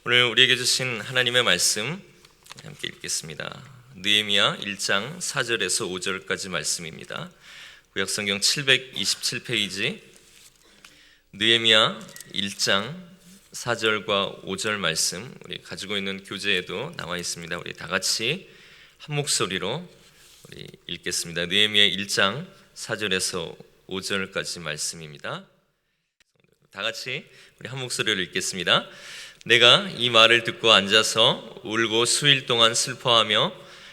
오늘 우리에게 주신 하나님의 말씀 함께 읽겠습니다. 느헤미야 1장 4절에서 5절까지 말씀입니다. 구약성경 727페이지 느헤미야 1장 4절과 5절 말씀, 우리 가지고 있는 교재에도 나와 있습니다. 우리 다 같이 한 목소리로 우리 읽겠습니다. 느헤미야 1장 4절에서 5절까지 말씀입니다. 다 같이 우리 한 목소리로 읽겠습니다. 내가 이 말을 듣고 앉아서 울고 수일 동안 슬퍼하며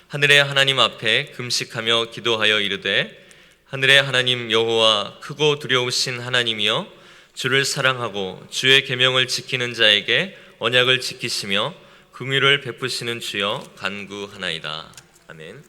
하늘의 하나님 앞에 금식하며 기도하여 이르되, 하늘의 하나님 여호와 크고 두려우신 하나님이여, 주를 사랑하고 주의 계명을 지키는 자에게 언약을 지키시며 긍휼을 베푸시는 주여 간구하나이다. 아멘.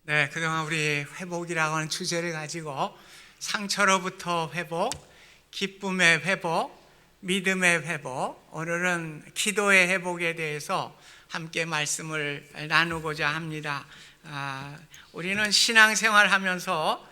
네, 그동안 우리 회복이라고 하는 주제를 가지고 상처로부터 회복, 기쁨의 회복, 믿음의 회복, 오늘은 기도의 회복에 대해서 함께 말씀을 나누고자 합니다. 우리는 신앙생활하면서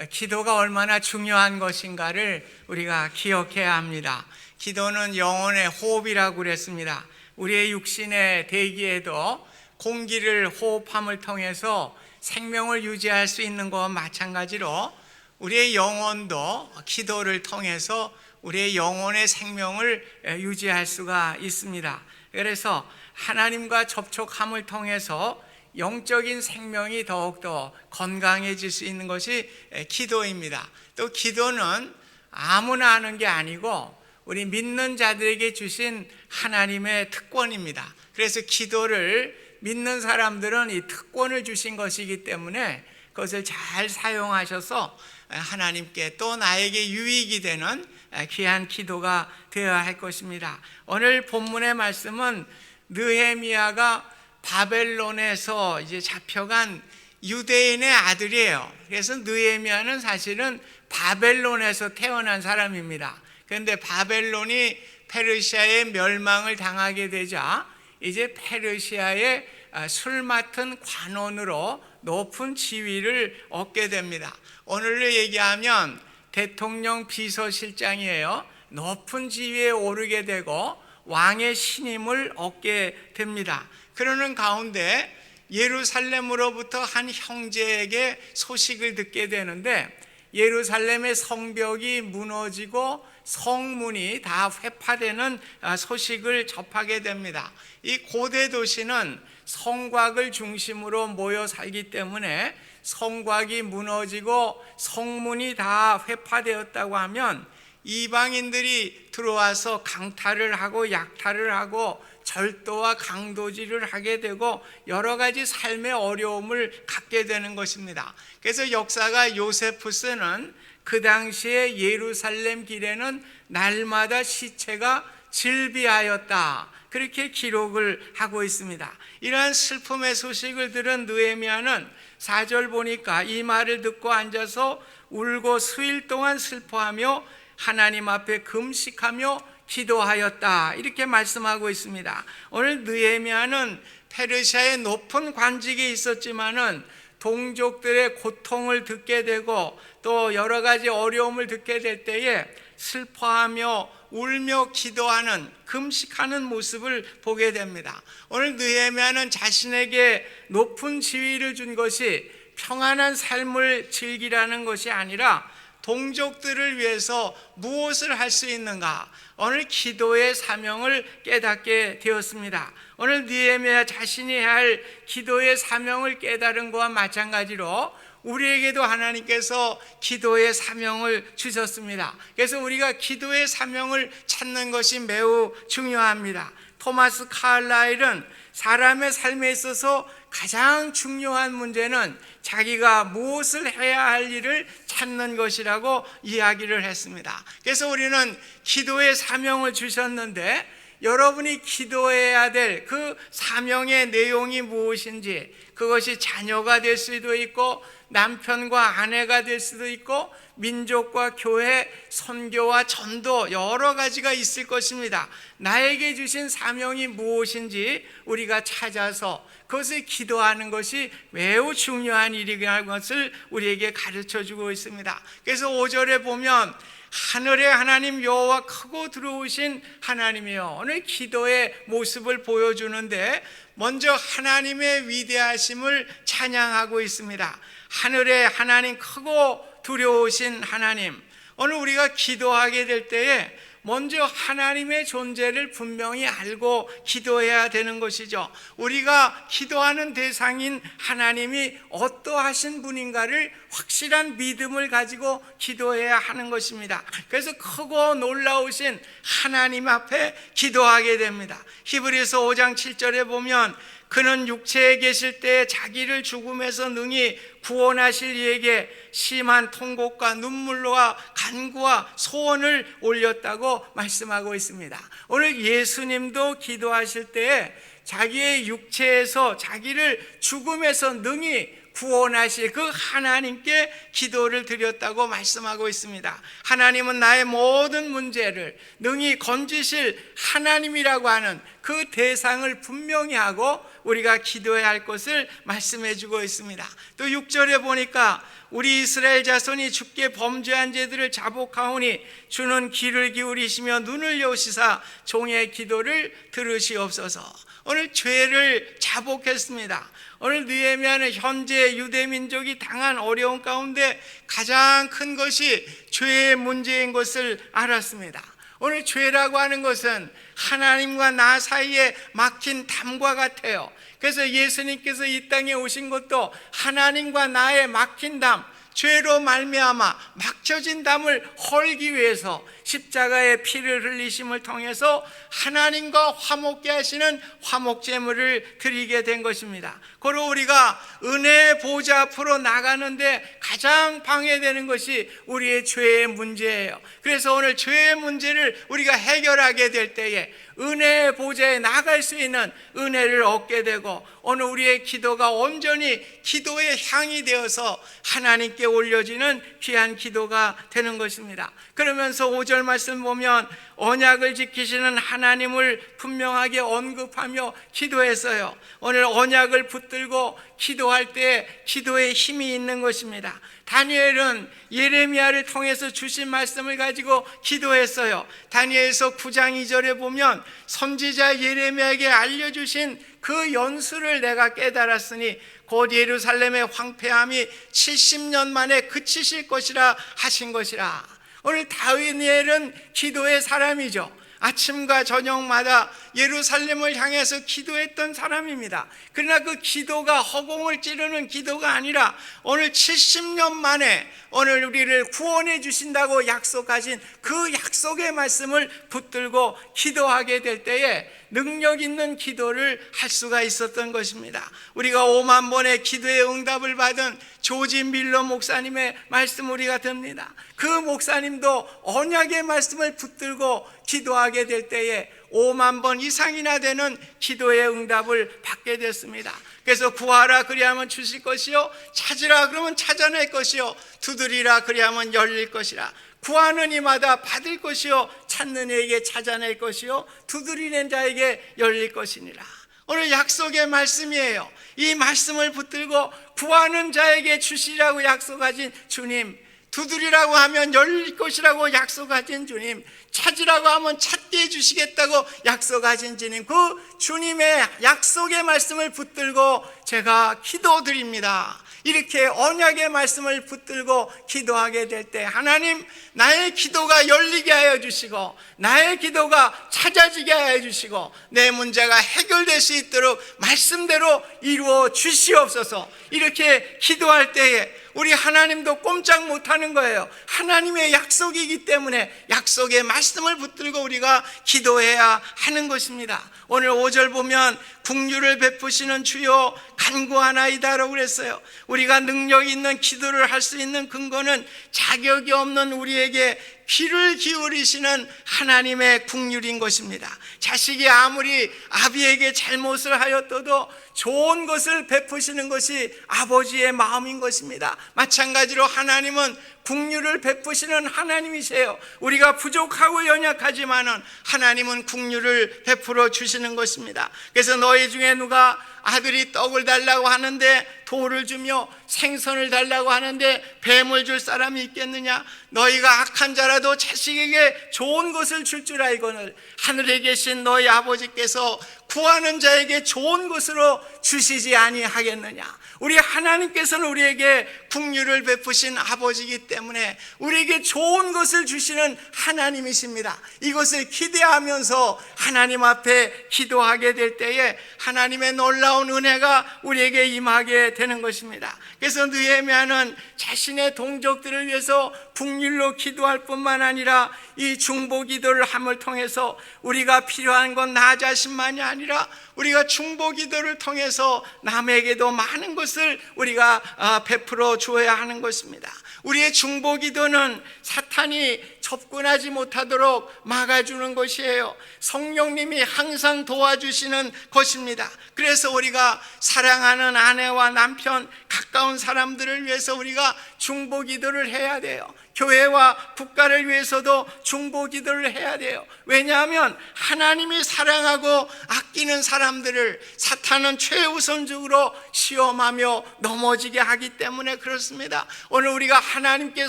기도가 얼마나 중요한 것인가를 우리가 기억해야 합니다. 기도는 영혼의 호흡이라고 그랬습니다. 우리의 육신의 대기에도 공기를 호흡함을 통해서 생명을 유지할 수 있는 것과 마찬가지로 우리의 영혼도 기도를 통해서 우리의 영혼의 생명을 유지할 수가 있습니다. 그래서 하나님과 접촉함을 통해서 영적인 생명이 더욱더 건강해질 수 있는 것이 기도입니다. 또 기도는 아무나 하는 게 아니고 우리 믿는 자들에게 주신 하나님의 특권입니다. 그래서 기도를 믿는 사람들은 이 특권을 주신 것이기 때문에 그것을 잘 사용하셔서 하나님께 또 나에게 유익이 되는 귀한 기도가 되어야 할 것입니다. 오늘 본문의 말씀은 느헤미야가 바벨론에서 이제 잡혀간 유대인의 아들이에요. 그래서 느헤미야는 사실은 바벨론에서 태어난 사람입니다. 그런데 바벨론이 페르시아의 멸망을 당하게 되자 이제 페르시아의 술 맡은 관원으로 높은 지위를 얻게 됩니다. 오늘로 얘기하면 대통령 비서실장이에요. 높은 지위에 오르게 되고 왕의 신임을 얻게 됩니다. 그러는 가운데 예루살렘으로부터 한 형제에게 소식을 듣게 되는데, 예루살렘의 성벽이 무너지고 성문이 다 회파되는 소식을 접하게 됩니다. 이 고대 도시는 성곽을 중심으로 모여 살기 때문에 성곽이 무너지고 성문이 다 회파되었다고 하면 이방인들이 들어와서 강탈을 하고 약탈을 하고 절도와 강도질을 하게 되고 여러 가지 삶의 어려움을 갖게 되는 것입니다. 그래서 역사가 요세푸스는 그 당시에 예루살렘 길에는 날마다 시체가 질비하였다, 그렇게 기록을 하고 있습니다. 이러한 슬픔의 소식을 들은 느헤미야는 4절 보니까 이 말을 듣고 앉아서 울고 수일 동안 슬퍼하며 하나님 앞에 금식하며 기도하였다, 이렇게 말씀하고 있습니다. 오늘 느헤미야는 페르시아의 높은 관직에 있었지만은 동족들의 고통을 듣게 되고 또 여러 가지 어려움을 듣게 될 때에 슬퍼하며 울며 기도하는, 금식하는 모습을 보게 됩니다. 오늘 느헤미야는 자신에게 높은 지위를 준 것이 평안한 삶을 즐기라는 것이 아니라 동족들을 위해서 무엇을 할 수 있는가, 오늘 기도의 사명을 깨닫게 되었습니다. 오늘 느헤미야 자신이 할 기도의 사명을 깨달은 것과 마찬가지로 우리에게도 하나님께서 기도의 사명을 주셨습니다. 그래서 우리가 기도의 사명을 찾는 것이 매우 중요합니다. 토마스 칼라일은 사람의 삶에 있어서 가장 중요한 문제는 자기가 무엇을 해야 할 일을 찾는 것이라고 이야기를 했습니다. 그래서 우리는 기도의 사명을 주셨는데 여러분이 기도해야 될 그 사명의 내용이 무엇인지, 그것이 자녀가 될 수도 있고 남편과 아내가 될 수도 있고 민족과 교회, 선교와 전도, 여러 가지가 있을 것입니다. 나에게 주신 사명이 무엇인지 우리가 찾아서 그것을 기도하는 것이 매우 중요한 일이라는 것을 우리에게 가르쳐주고 있습니다. 그래서 5절에 보면 하늘의 하나님 여호와 크고 두려우신 하나님이요, 오늘 기도의 모습을 보여주는데 먼저 하나님의 위대하심을 찬양하고 있습니다. 하늘의 하나님, 크고 두려우신 하나님. 오늘 우리가 기도하게 될 때에 먼저 하나님의 존재를 분명히 알고 기도해야 되는 것이죠. 우리가 기도하는 대상인 하나님이 어떠하신 분인가를 확실한 믿음을 가지고 기도해야 하는 것입니다. 그래서 크고 놀라우신 하나님 앞에 기도하게 됩니다. 히브리서 5장 7절에 보면 그는 육체에 계실 때 자기를 죽음에서 능히 구원하실 이에게 심한 통곡과 눈물과 간구와 소원을 올렸다고 말씀하고 있습니다. 오늘 예수님도 기도하실 때에 자기의 육체에서 자기를 죽음에서 능히 구원하실 그 하나님께 기도를 드렸다고 말씀하고 있습니다. 하나님은 나의 모든 문제를 능히 건지실 하나님이라고 하는 그 대상을 분명히 하고 우리가 기도해야 할 것을 말씀해 주고 있습니다. 또 6절에 보니까 우리 이스라엘 자손이 주께 범죄한 죄들을 자복하오니 주는 귀를 기울이시며 눈을 여시사 종의 기도를 들으시옵소서. 오늘 죄를 자복했습니다. 오늘 느헤미야는 현재 유대민족이 당한 어려운 가운데 가장 큰 것이 죄의 문제인 것을 알았습니다. 오늘 죄라고 하는 것은 하나님과 나 사이에 막힌 담과 같아요. 그래서 예수님께서 이 땅에 오신 것도 하나님과 나의 막힌 담, 죄로 말미암아 막혀진 담을 헐기 위해서 십자가의 피를 흘리심을 통해서 하나님과 화목케 하시는 화목제물을 드리게 된 것입니다. 그리고 우리가 은혜의 보좌 앞으로 나가는데 가장 방해되는 것이 우리의 죄의 문제예요. 그래서 오늘 죄의 문제를 우리가 해결하게 될 때에 은혜의 보좌에 나갈 수 있는 은혜를 얻게 되고 오늘 우리의 기도가 온전히 기도의 향이 되어서 하나님께 올려지는 귀한 기도가 되는 것입니다. 그러면서 5절 말씀 보면 언약을 지키시는 하나님을 분명하게 언급하며 기도했어요. 오늘 언약을 붙들고 기도할 때 기도에 힘이 있는 것입니다. 다니엘은 예레미야를 통해서 주신 말씀을 가지고 기도했어요. 다니엘서 9장 2절에 보면 선지자 예레미야에게 알려주신 그 연수를 내가 깨달았으니 곧 예루살렘의 황폐함이 70년 만에 그치실 것이라 하신 것이라. 오늘 다니엘은 기도의 사람이죠. 아침과 저녁마다 예루살렘을 향해서 기도했던 사람입니다. 그러나 그 기도가 허공을 찌르는 기도가 아니라 오늘 70년 만에 오늘 우리를 구원해 주신다고 약속하신 그 약속의 말씀을 붙들고 기도하게 될 때에 능력 있는 기도를 할 수가 있었던 것입니다. 우리가 5만 번의 기도의 응답을 받은 조지 밀러 목사님의 말씀 우리가 듭니다. 그 목사님도 언약의 말씀을 붙들고 기도하게 될 때에 5만 번 이상이나 되는 기도의 응답을 받게 됐습니다. 그래서 구하라 그리하면 주실 것이요, 찾으라 그러면 찾아낼 것이요, 두드리라 그리하면 열릴 것이라. 구하는 이마다 받을 것이요, 찾는 이에게 찾아낼 것이요, 두드리는 자에게 열릴 것이니라. 오늘 약속의 말씀이에요. 이 말씀을 붙들고 구하는 자에게 주시라고 약속하신 주님, 두드리라고 하면 열릴 것이라고 약속하신 주님, 찾으라고 하면 찾게 해주시겠다고 약속하신 주님, 그 주님의 약속의 말씀을 붙들고 제가 기도드립니다. 이렇게 언약의 말씀을 붙들고 기도하게 될 때 하나님, 나의 기도가 열리게 하여 주시고 나의 기도가 찾아지게 하여 주시고 내 문제가 해결될 수 있도록 말씀대로 이루어 주시옵소서. 이렇게 기도할 때에 우리 하나님도 꼼짝 못하는 거예요. 하나님의 약속이기 때문에 약속의 말씀을 붙들고 우리가 기도해야 하는 것입니다. 오늘 5절 보면 긍휼을 베푸시는 주여 간구하나이다라고 그랬어요. 우리가 능력 있는 기도를 할 수 있는 근거는 자격이 없는 우리에게 귀를 기울이시는 하나님의 긍휼인 것입니다. 자식이 아무리 아비에게 잘못을 하였어도 좋은 것을 베푸시는 것이 아버지의 마음인 것입니다. 마찬가지로 하나님은 긍휼을 베푸시는 하나님이세요. 우리가 부족하고 연약하지만은 하나님은 긍휼을 베풀어 주시는 것입니다. 그래서 너희 중에 누가 아들이 떡을 달라고 하는데 돌을 주며 생선을 달라고 하는데 뱀을 줄 사람이 있겠느냐? 너희가 악한 자라도 자식에게 좋은 것을 줄 줄 알거늘 하늘에 계신 너희 아버지께서 구하는 자에게 좋은 것으로 주시지 아니하겠느냐? 우리 하나님께서는 우리에게 긍휼을 베푸신 아버지이기 때문에 우리에게 좋은 것을 주시는 하나님이십니다. 이것을 기대하면서 하나님 앞에 기도하게 될 때에 하나님의 놀라운 은혜가 우리에게 임하게 되는 것입니다. 그래서 느헤미야는 자신의 동족들을 위해서 긍휼로 기도할 뿐만 아니라 이 중보 기도를 함을 통해서 우리가 필요한 건 나 자신만이 아니라 우리가 중보 기도를 통해서 남에게도 많은 것을 우리가 베풀어 주어야 하는 것입니다. 우리의 중보 기도는 사탄이 접근하지 못하도록 막아주는 것이에요. 성령님이 항상 도와주시는 것입니다. 그래서 우리가 사랑하는 아내와 남편, 가까운 사람들을 위해서 우리가 중보 기도를 해야 돼요. 교회와 국가를 위해서도 중보 기도를 해야 돼요. 왜냐하면 하나님이 사랑하고 아끼는 사람들을 사탄은 최우선적으로 시험하며 넘어지게 하기 때문에 그렇습니다. 오늘 우리가 하나님께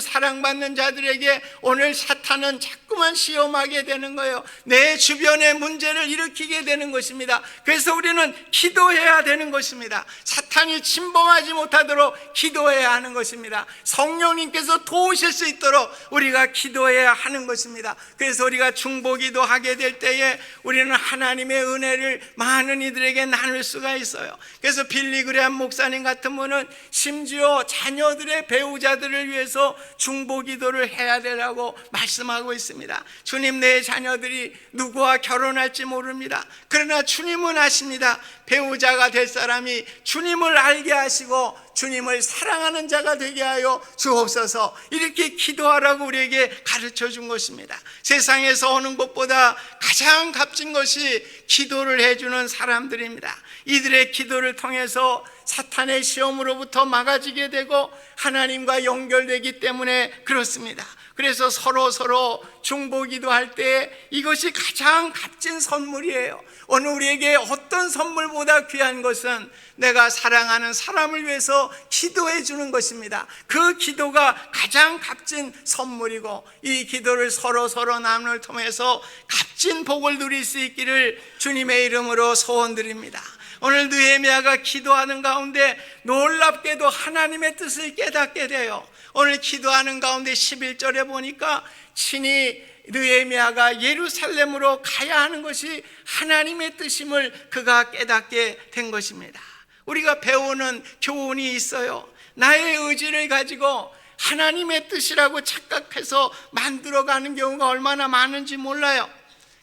사랑받는 자들에게 오늘 사탄은 자꾸만 시험하게 되는 거예요. 내 주변의 문제를 일으키게 되는 것입니다. 그래서 우리는 기도해야 되는 것입니다. 사탄이 침범하지 못하도록 기도해야 하는 것입니다. 성령님께서 도우실 수 있도록 우리가 기도해야 하는 것입니다. 그래서 우리가 중보 기도하게 될 때에 우리는 하나님의 은혜를 많은 이들에게 나눌 수가 있어요. 그래서 빌리 그레함 목사님 같은 분은 심지어 자녀들의 배우자들을 위해서 중보 기도를 해야 되라고 말씀하고 있습니다. 주님, 내 자녀들이 누구와 결혼할지 모릅니다. 그러나 주님은 아십니다. 배우자가 될 사람이 주님을 알게 하시고 주님을 사랑하는 자가 되게 하여 주옵소서. 이렇게 기도하라고 우리에게 가르쳐 준 것입니다. 세상에서 어느 것보다 가장 값진 것이 기도를 해주는 사람들입니다. 이들의 기도를 통해서 사탄의 시험으로부터 막아지게 되고 하나님과 연결되기 때문에 그렇습니다. 그래서 서로 중보 기도할 때 이것이 가장 값진 선물이에요. 오늘 우리에게 어떤 선물보다 귀한 것은 내가 사랑하는 사람을 위해서 기도해 주는 것입니다. 그 기도가 가장 값진 선물이고 이 기도를 서로 나눔을 통해서 값진 복을 누릴 수 있기를 주님의 이름으로 소원드립니다. 오늘 느헤미야가 기도하는 가운데 놀랍게도 하나님의 뜻을 깨닫게 돼요. 오늘 기도하는 가운데 11절에 보니까 친히 느헤미야가 예루살렘으로 가야 하는 것이 하나님의 뜻임을 그가 깨닫게 된 것입니다. 우리가 배우는 교훈이 있어요. 나의 의지를 가지고 하나님의 뜻이라고 착각해서 만들어가는 경우가 얼마나 많은지 몰라요.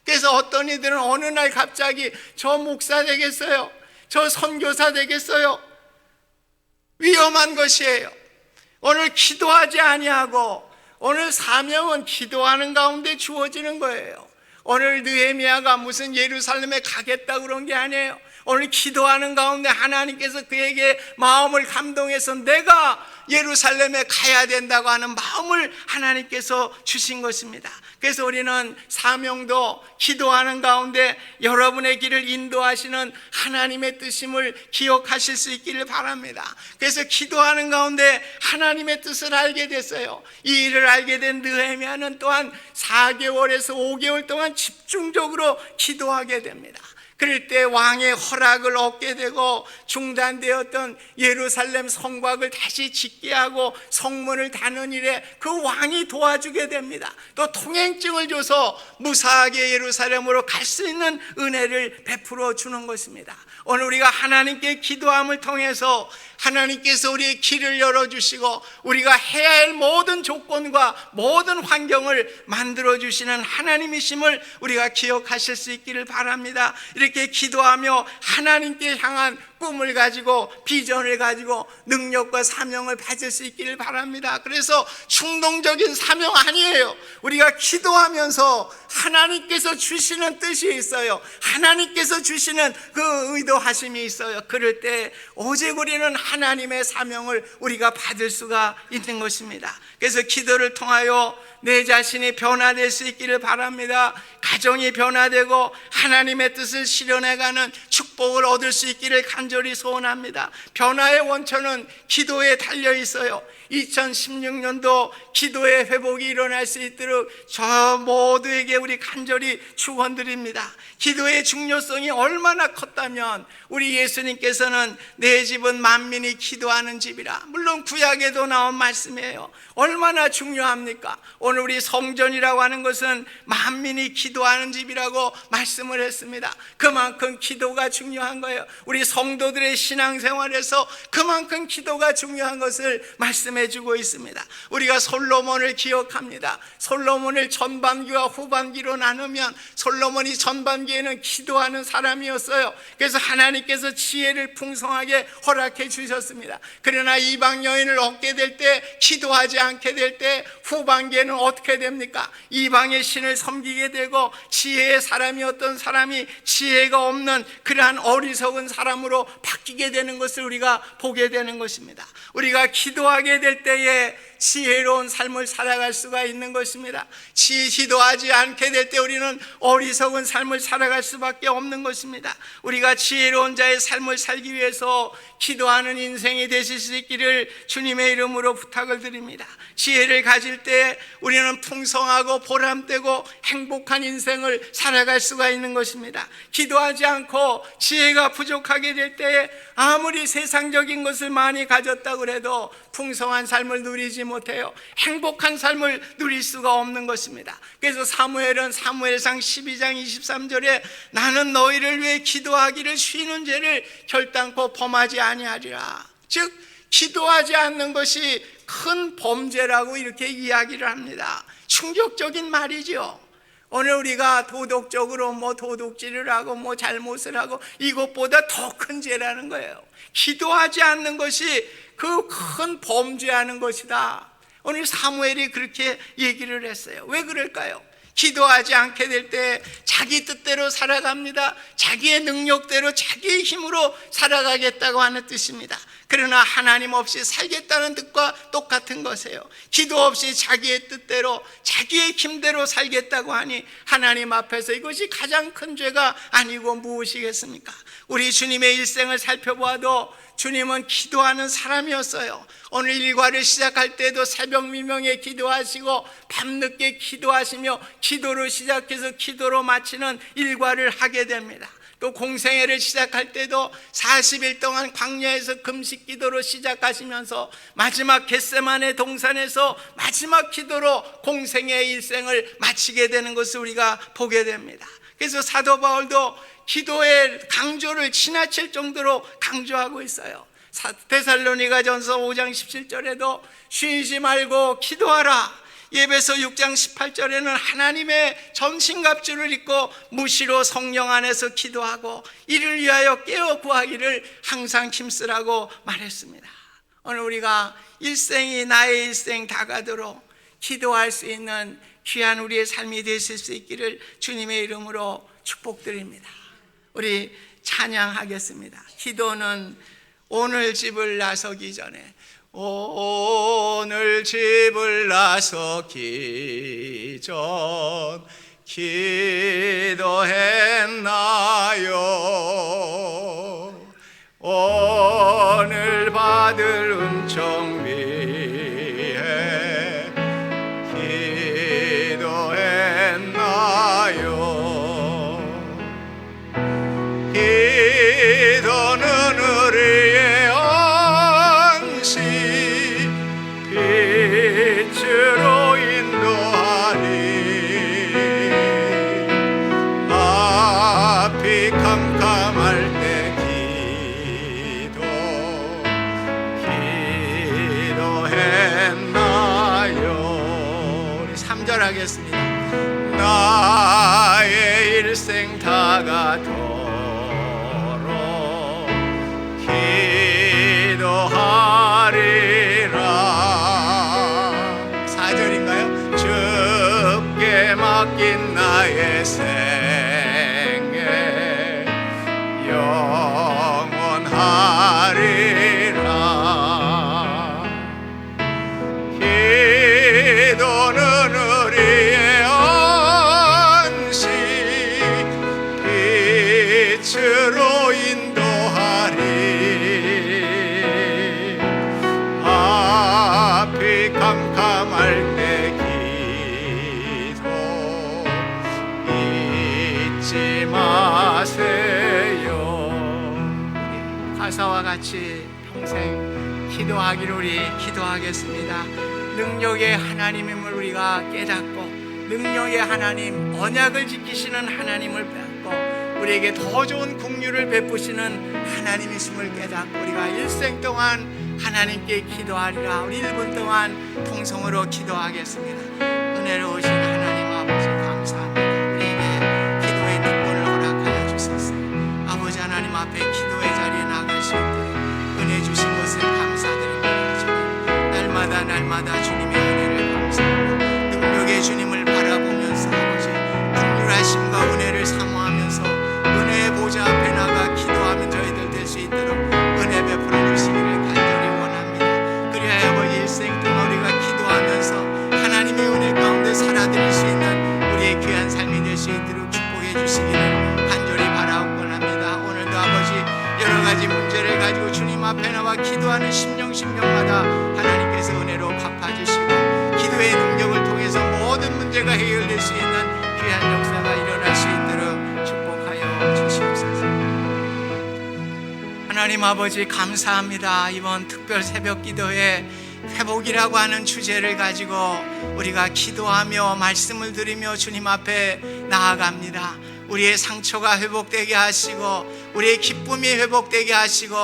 그래서 어떤 이들은 어느 날 갑자기 저 목사 되겠어요, 저 선교사 되겠어요. 위험한 것이에요. 오늘 기도하지 아니하고 오늘 사명은 기도하는 가운데 주어지는 거예요. 오늘 느헤미야가 무슨 예루살렘에 가겠다 그런 게 아니에요. 오늘 기도하는 가운데 하나님께서 그에게 마음을 감동해서 내가 예루살렘에 가야 된다고 하는 마음을 하나님께서 주신 것입니다. 그래서 우리는 사명도 기도하는 가운데 여러분의 길을 인도하시는 하나님의 뜻임을 기억하실 수 있기를 바랍니다. 그래서 기도하는 가운데 하나님의 뜻을 알게 됐어요. 이 일을 알게 된 느헤미야는 또한 4개월에서 5개월 동안 집중적으로 기도하게 됩니다. 그럴 때 왕의 허락을 얻게 되고 중단되었던 예루살렘 성곽을 다시 짓게 하고 성문을 다는 일에 그 왕이 도와주게 됩니다. 또 통행증을 줘서 무사하게 예루살렘으로 갈 수 있는 은혜를 베풀어 주는 것입니다. 오늘 우리가 하나님께 기도함을 통해서 하나님께서 우리의 길을 열어주시고 우리가 해야 할 모든 조건과 모든 환경을 만들어주시는 하나님이심을 우리가 기억하실 수 있기를 바랍니다. 이렇게 기도하며 하나님께 향한 꿈을 가지고 비전을 가지고 능력과 사명을 받을 수 있기를 바랍니다. 그래서 충동적인 사명 아니에요. 우리가 기도하면서 하나님께서 주시는 뜻이 있어요. 하나님께서 주시는 그 의도하심이 있어요. 그럴 때 오직 우리는 하나님의 사명을 우리가 받을 수가 있는 것입니다. 그래서 기도를 통하여 내 자신이 변화될 수 있기를 바랍니다. 가정이 변화되고 하나님의 뜻을 실현해가는 축복 축복을 얻을 수 있기를 간절히 소원합니다. 변화의 원천은 기도에 달려 있어요. 2016년도 기도의 회복이 일어날 수 있도록 저 모두에게 우리 간절히 축원드립니다. 기도의 중요성이 얼마나 컸다면 우리 예수님께서는 내 집은 만민이 기도하는 집이라, 물론 구약에도 나온 말씀이에요. 얼마나 중요합니까? 오늘 우리 성전이라고 하는 것은 만민이 기도하는 집이라고 말씀을 했습니다. 그만큼 기도가 중요한 거예요. 우리 성도들의 신앙생활에서 그만큼 기도가 중요한 것을 말씀해 주고 있습니다. 우리가 솔로몬을 기억합니다. 솔로몬을 전반기와 후반기로 나누면 솔로몬이 전반기에는 기도하는 사람이었어요. 그래서 하나님께서 지혜를 풍성하게 허락해 주셨습니다. 그러나 이방 여인을 얻게 될 때, 기도하지 않게 될 때 후반기에는 어떻게 됩니까? 이방의 신을 섬기게 되고 지혜의 사람이었던 사람이 지혜가 없는 그러한 어리석은 사람으로 바뀌게 되는 것을 우리가 보게 되는 것입니다. 우리가 기도하게 될 때에 지혜로운 삶을 살아갈 수가 있는 것입니다. 기도하지 않게 될 때 우리는 어리석은 삶을 살아갈 수밖에 없는 것입니다. 우리가 지혜로운 자의 삶을 살기 위해서 기도하는 인생이 되실 수 있기를 주님의 이름으로 부탁을 드립니다. 지혜를 가질 때 우리는 풍성하고 보람되고 행복한 인생을 살아갈 수가 있는 것입니다. 기도하지 않고 지혜가 부족하게 될 때에 아무리 세상적인 것을 많이 가졌다고 해도 풍성한 삶을 누리지 못해요. 행복한 삶을 누릴 수가 없는 것입니다. 그래서 사무엘은 사무엘상 12장 23절에 나는 너희를 위해 기도하기를 쉬는 죄를 결단코 범하지 아니하리라. 즉 기도하지 않는 것이 큰 범죄라고 이렇게 이야기를 합니다. 충격적인 말이죠. 오늘 우리가 도덕적으로 도둑질을 하고 잘못을 하고 이것보다 더 큰 죄라는 거예요. 기도하지 않는 것이 그 큰 범죄하는 것이다. 오늘 사무엘이 그렇게 얘기를 했어요. 왜 그럴까요? 기도하지 않게 될 때 자기 뜻대로 살아갑니다. 자기의 능력대로 자기의 힘으로 살아가겠다고 하는 뜻입니다. 그러나 하나님 없이 살겠다는 뜻과 똑같은 것이에요. 기도 없이 자기의 뜻대로 자기의 힘대로 살겠다고 하니 하나님 앞에서 이것이 가장 큰 죄가 아니고 무엇이겠습니까? 우리 주님의 일생을 살펴보아도 주님은 기도하는 사람이었어요. 오늘 일과를 시작할 때도 새벽 미명에 기도하시고 밤늦게 기도하시며 기도로 시작해서 기도로 마치는 일과를 하게 됩니다. 또 공생애를 시작할 때도 40일 동안 광야에서 금식 기도로 시작하시면서 마지막 겟세마네 동산에서 마지막 기도로 공생애의 일생을 마치게 되는 것을 우리가 보게 됩니다. 그래서 사도 바울도 기도의 강조를 지나칠 정도로 강조하고 있어요. 데살로니가전서 5장 17절에도 쉬지 말고 기도하라. 에베소 6장 18절에는 하나님의 전신갑주를 입고 무시로 성령 안에서 기도하고 이를 위하여 깨어 구하기를 항상 힘쓰라고 말했습니다. 오늘 우리가 일생이 나의 일생 다가도록 기도할 수 있는 귀한 우리의 삶이 되실 수 있기를 주님의 이름으로 축복드립니다. 우리 찬양하겠습니다. 기도는 오늘 집을 나서기 전에 오늘 집을 나서기 전 기도했나요? 오늘 받을 은총 위해 기도했나요? 기도는 우리의 안식 빛으로 인도하리. 앞이 캄캄할 때 기도했나요? 우리 3절 하겠습니다. 나의 일생 다가도록 기도하리라. 4절인가요? 주께 맡긴 나의 생애 영원하리라. 기도는 우리의 안식 빛으로 인 잊지 마세요. 가사와 같이 평생 기도하기를 우리 기도하겠습니다. 능력의 하나님임을 우리가 깨닫고 능력의 하나님, 언약을 지키시는 하나님을 배웠고 우리에게 더 좋은 긍휼을 베푸시는 하나님이심을 깨닫고 우리가 일생 동안 하나님께 기도하리라. 우리 1분 동안 통성으로 기도하겠습니다. 은혜로우신 하나님 아버지 감사합니다. 우리에게 기도의 특권을 허락하여 주소서. 아버지 하나님 앞에 기도의 자리에 나갈 수 있도록 은혜 주신 것을 감사드립니다. 주님, 날마다 주님의 은혜를 감사하고 능력의 주님을 바라보면서 아버지 긍휼하심과 은혜를 사모하면서 은혜의 보좌 앞에 나가 기도하면 저희들 될 수 있도록 은혜 베풀어 주시기를 간절히 원합니다. 그리하여 아버지 일생 동안 우리가 기도하면서 하나님의 은혜 가운데 살아드릴 수 있는 우리의 귀한 삶이 될 수 있도록 축복해 주시기를 간절히 바라옵곤 합니다. 오늘도 아버지 여러 가지 문제를 가지고 주님 앞에 나와 기도하는 심령마다 하나님께서 은혜로 갚아주시고 기도의 능력을 통해서 모든 문제가 해결될 수 있는 귀한 역사가 일어날 수 있도록 축복하여 주시옵소서. 하나님 아버지 감사합니다. 이번 특별 새벽 기도에 회복이라고 하는 주제를 가지고 우리가 기도하며 말씀을 드리며 주님 앞에 나아갑니다. 우리의 상처가 회복되게 하시고 우리의 기쁨이 회복되게 하시고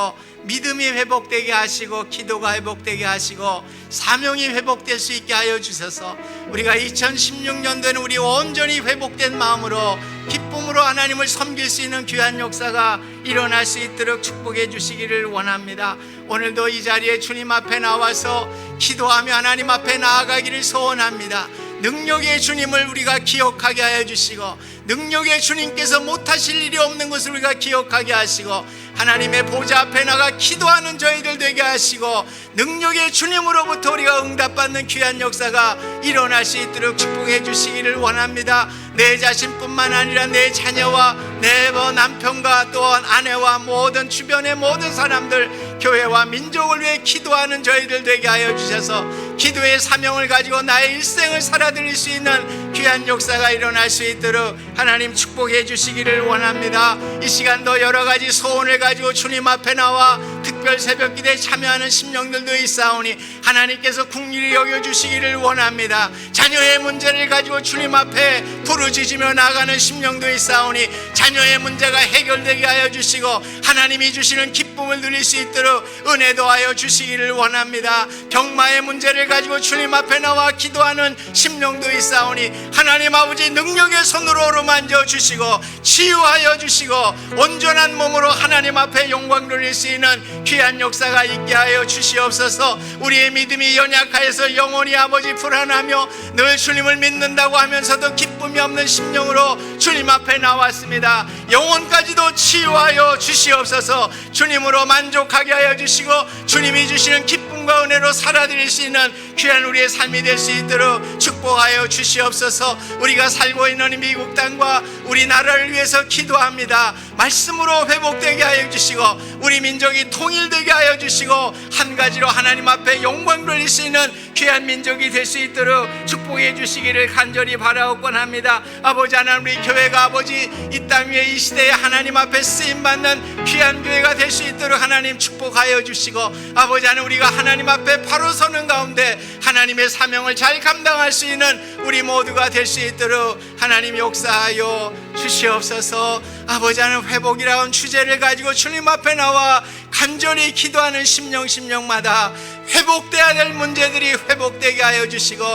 믿음이 회복되게 하시고 기도가 회복되게 하시고 사명이 회복될 수 있게 하여 주셔서 우리가 2016년도에는 우리 온전히 회복된 마음으로 기쁨으로 하나님을 섬길 수 있는 귀한 역사가 일어날 수 있도록 축복해 주시기를 원합니다. 오늘도 이 자리에 주님 앞에 나와서 기도하며 하나님 앞에 나아가기를 소원합니다. 능력의 주님을 우리가 기억하게 하여 주시고 능력의 주님께서 못하실 일이 없는 것을 우리가 기억하게 하시고 하나님의 보좌 앞에 나가 기도하는 저희들 되게 하시고 능력의 주님으로부터 우리가 응답받는 귀한 역사가 일어날 수 있도록 축복해 주시기를 원합니다. 내 자신뿐만 아니라 내 자녀와 내 남편과 또한 아내와 모든 주변의 모든 사람들 교회와 민족을 위해 기도하는 저희들 되게 하여 주셔서 기도의 사명을 가지고 나의 일생을 살아드릴 수 있는 귀한 역사가 일어날 수 있도록 하나님 축복해 주시기를 원합니다. 이 시간도 여러 가지 소원을 가지고 주님 앞에 나와 특별 새벽 기도에 참여하는 심령들도 있사오니 하나님께서 긍휼히 여겨주시기를 원합니다. 자녀의 문제를 가지고 주님 앞에 부르짖으며 나가는 심령도 있사오니 자녀의 문제가 해결되게 하여 주시고 하나님이 주시는 기쁨을 누릴 수 있도록 은혜도 하여 주시기를 원합니다. 병마의 문제를 가지고 주님 앞에 나와 기도하는 심령도 있사오니 하나님 아버지 능력의 손으로 어루만져 주시고 치유하여 주시고 온전한 몸으로 하나님 앞에 영광 돌릴 수 있는 귀한 역사가 있게 하여 주시옵소서. 우리의 믿음이 연약하여서 영혼이 아버지 불안하며 늘 주님을 믿는다고 하면서도 기쁨이 없는 심령으로 주님 앞에 나왔습니다. 영혼까지도 치유하여 주시옵소서. 주님으로 만족하게 하여 주시고 주님이 주시는 기쁨과 은혜로 살아드릴 수 있는 귀한 우리의 삶이 될 수 있도록 축복하여 주시옵소서. 우리가 살고 있는 이 미국 땅과 우리나라를 위해서 기도합니다. 말씀으로 회복되게 하여 주시고 우리 민족이 통일되게 하여 주시고 한 가지로 하나님 앞에 영광 돌릴 수 있는 귀한 민족이 될 수 있도록 축복해 주시기를 간절히 바라옵곤 합니다. 아버지 하나님, 우리 교회가 아버지 이 땅 위에 이 시대에 하나님 앞에 쓰임받는 귀한 교회가 될 수 있도록 하나님 축복하여 주시고 아버지 하나님, 우리가 하나님 앞에 바로 서는 가운데 하나님의 사명을 잘 감당할 수 있는 우리 모두가 될 수 있도록 하나님 역사하여 주시옵소서. 아버지 하나님, 회복이라는 주제를 가지고 주님 앞에 나와 간절히 기도하는 심령마다 회복돼야 될 문제들이 회복되게 하여 주시고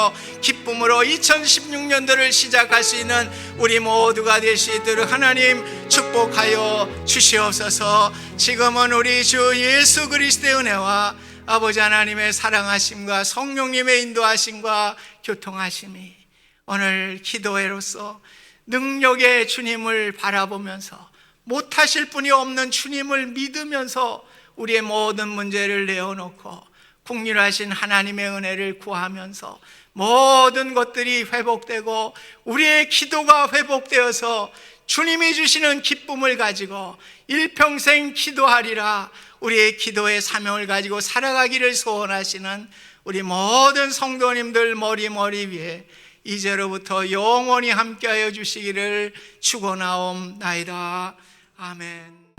기쁨으로 2016년도를 시작할 수 있는 우리 모두가 될 수 있도록 하나님 축복하여 주시옵소서. 지금은 우리 주 예수 그리스도의 은혜와 아버지 하나님의 사랑하심과 성령님의 인도하심과 교통하심이 오늘 기도회로서 능력의 주님을 바라보면서 못하실 분이 없는 주님을 믿으면서 우리의 모든 문제를 내어놓고 긍휼하신 하나님의 은혜를 구하면서 모든 것들이 회복되고 우리의 기도가 회복되어서 주님이 주시는 기쁨을 가지고 일평생 기도하리라. 우리의 기도의 사명을 가지고 살아가기를 소원하시는 우리 모든 성도님들 머리 위에 이제로부터 영원히 함께하여 주시기를 축원하옵나이다. 아멘.